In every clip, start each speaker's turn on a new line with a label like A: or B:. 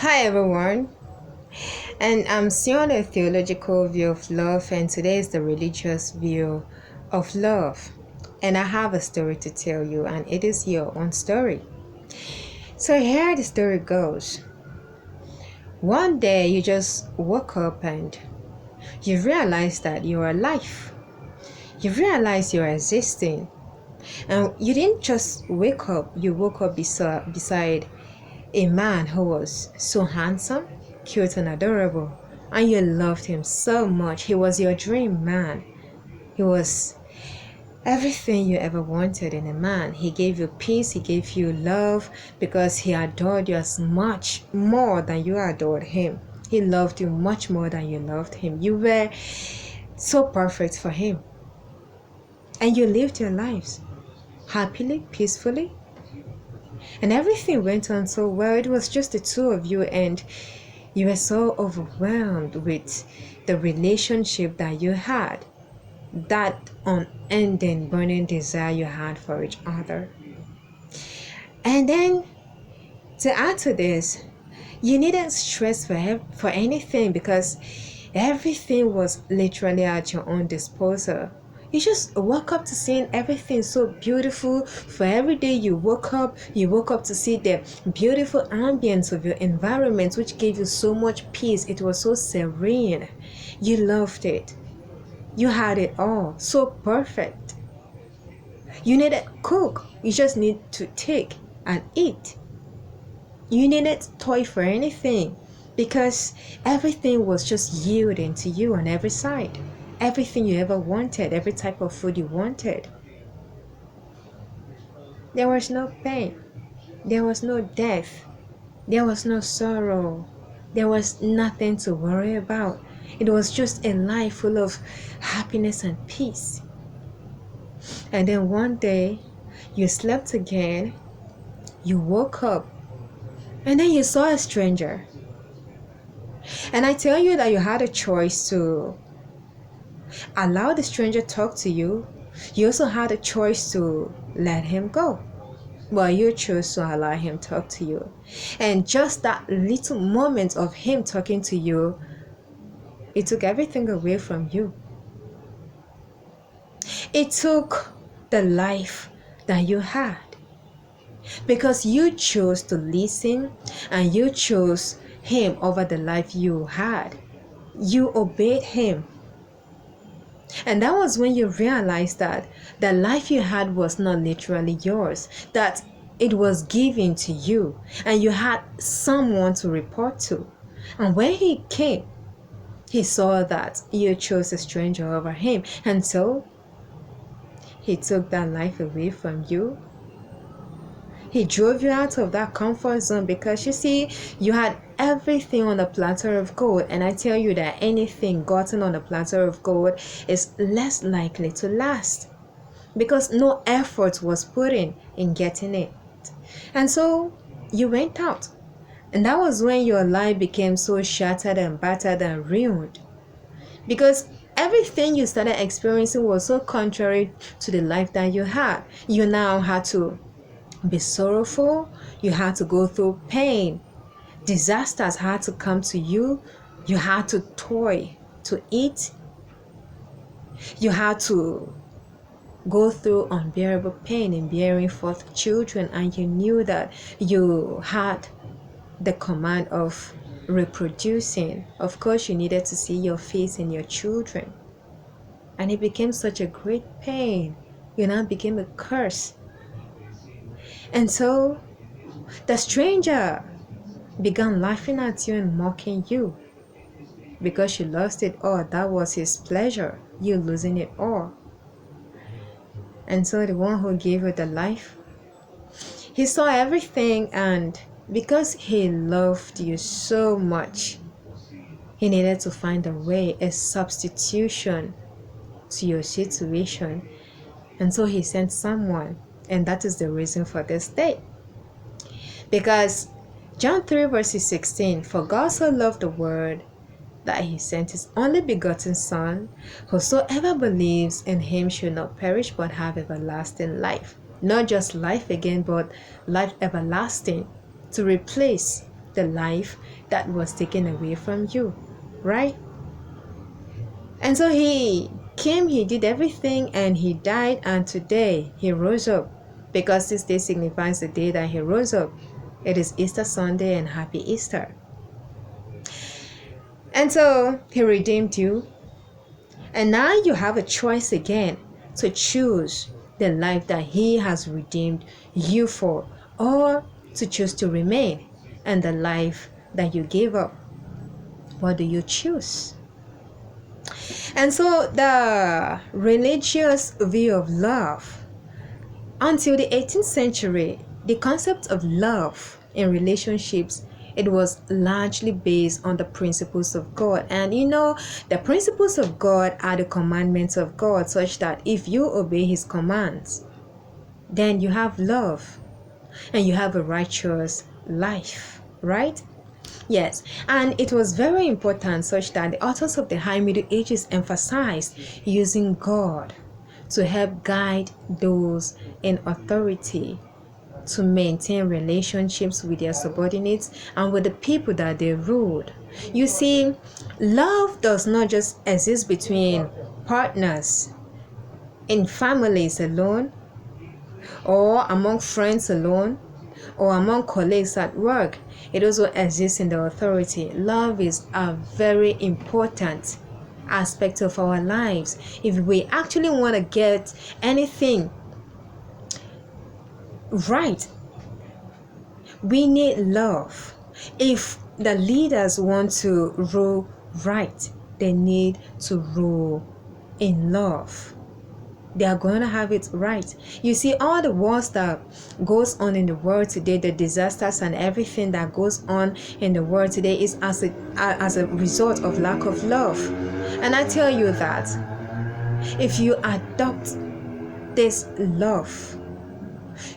A: Hi everyone, and I'm seeing on a theological view of love, and today is the religious view of love. And I have a story to tell you, and it is your own story. So, here the story goes. One day you just woke up and you realize that you're alive. You realize you're existing. And you didn't just wake up, you woke up beside a man who was so handsome, cute, and adorable, and you loved him so much. He was your dream man. He was everything you ever wanted in a man. He gave you peace, he gave you love because he adored you as much more than you adored him. He loved you much more than you loved him. You were so perfect for him. And you lived your lives happily, peacefully, and everything went on so well. It was just the two of you, and you were so overwhelmed with the relationship that you had, that unending burning desire you had for each other. And then to add to this, you needn't stress for anything because everything was literally at your own disposal. You just woke up to seeing everything so beautiful. For every day you woke up to see the beautiful ambience of your environment, which gave you so much peace. It was so serene. You loved it. You had it all. So perfect. You needed cook. You just need to take and eat. You needed toy for anything because everything was just yielding to you on every side. Everything you ever wanted, every type of food you wanted. There was no pain. There was no death. There was no sorrow. There was nothing to worry about. It was just a life full of happiness and peace. And then one day, you slept again, you woke up, and then you saw a stranger. And I tell you that you had a choice to allow the stranger talk to you. You also had a choice to let him go. Well, you chose to allow him talk to you. And just that little moment of him talking to you, it took everything away from you. It took the life that you had. Because you chose to listen and you chose him over the life you had. You obeyed him. And that was when you realized that the life you had was not literally yours, that it was given to you and you had someone to report to. And when he came, he saw that you chose a stranger over him. And so he took that life away from you. He drove you out of that comfort zone because you see, you had everything on a platter of gold. And I tell you that anything gotten on a platter of gold is less likely to last because no effort was put in getting it. And so you went out. And that was when your life became so shattered and battered and ruined. Because everything you started experiencing was so contrary to the life that you had. You now had to be sorrowful, you had to go through pain, disasters had to come to you, you had to toil to eat, you had to go through unbearable pain in bearing forth children, and you knew that you had the command of reproducing. Of course, you needed to see your face in your children, and it became such a great pain. You now became a curse. And so the stranger began laughing at you and mocking you because you lost it all. That was his pleasure, you losing it all. And so the one who gave you the life, he saw everything, and because he loved you so much, he needed to find a way, a substitution to your situation. And so he sent someone, and that is the reason for this day. Because John 3 verses 16, for God so loved the world that he sent his only begotten Son, whosoever believes in him should not perish but have everlasting life. Not just life again, but life everlasting, to replace the life that was taken away from you, right? And so he came, he did everything, and he died, and today he rose up, because this day signifies the day that he rose up. It is Easter Sunday, and happy Easter. And so he redeemed you, and now you have a choice again to choose the life that he has redeemed you for, or to choose to remain in the life that you gave up. What do you choose? And so the religious view of love, until the 18th century, the concept of love in relationships, it was largely based on the principles of God. And the principles of God are the commandments of God, such that if you obey his commands, then you have love and you have a righteous life, right? Yes, and it was very important, such that the authors of the High Middle Ages emphasized using God to help guide those in authority to maintain relationships with their subordinates and with the people that they ruled. You see, love does not just exist between partners, in families alone, or among friends alone, or among colleagues at work. It also exists in the authority. Love is a very important aspect of our lives. If we actually want to get anything right, we need love. If the leaders want to rule right, they need to rule in love. They are going to have it right. You see, all the wars that goes on in the world today, the disasters and everything that goes on in the world today is as a result of lack of love. And I tell you that if you adopt this love,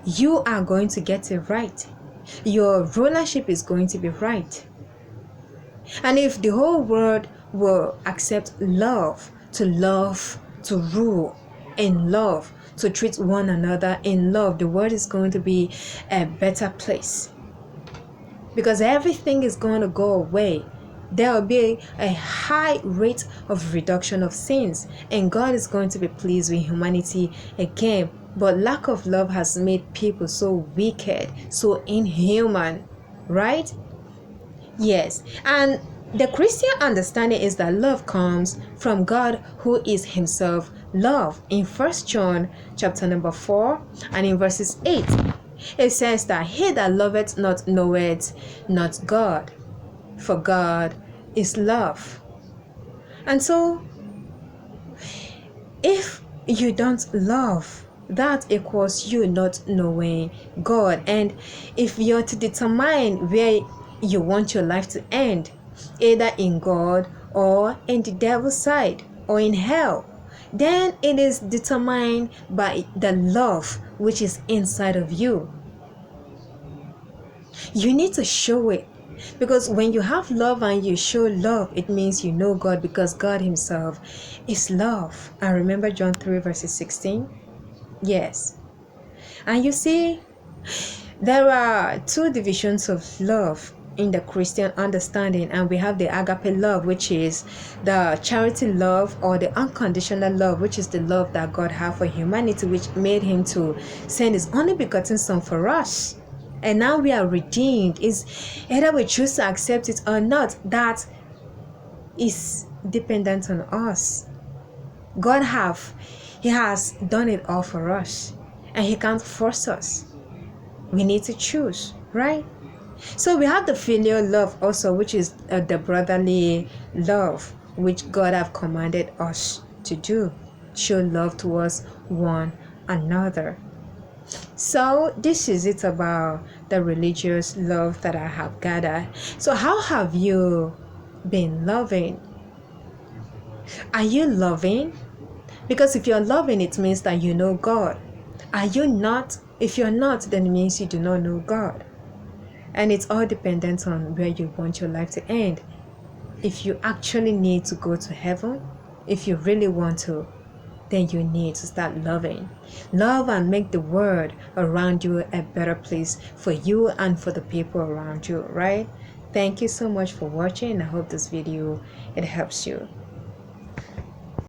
A: you are going to get it right. Your rulership is going to be right. And if the whole world will accept love, to rule in love, to treat one another in love, the world is going to be a better place, because everything is going to go away. There will be a high rate of reduction of sins, and God is going to be pleased with humanity again. But lack of love has made people so wicked, so inhuman, right? Yes, and the Christian understanding is that love comes from God, who is himself love. In 1 John chapter number 4 and in verses 8, it says that he that loveth not knoweth not God, for God is love. And so if you don't love, that equals you not knowing God. And if you're to determine where you want your life to end, either in God or in the devil's side or in hell, then it is determined by the love which is inside of you. You need to show it, because when you have love and you show love, it means you know God, because God himself is love. And remember John 3 verses 16? Yes. And you see, there are two divisions of love in the Christian understanding, and we have the agape love, which is the charity love, or the unconditional love, which is the love that God had for humanity, which made him to send his only begotten son for us. And now we are redeemed. Is either we choose to accept it or not, that is dependent on us. He has done it all for us, and he can't force us. We need to choose, right? So we have the filial love also, which is the brotherly love, which God have commanded us to do. Show love towards one another. So this is it about the religious love that I have gathered. So how have you been loving? Are you loving? Because if you're loving, it means that you know God. Are you not? If you're not, then it means you do not know God. And it's all dependent on where you want your life to end. If you actually need to go to heaven, if you really want to, then you need to start loving. Love and make the world around you a better place for you and for the people around you, right? Thank you so much for watching. I hope this video it helps you.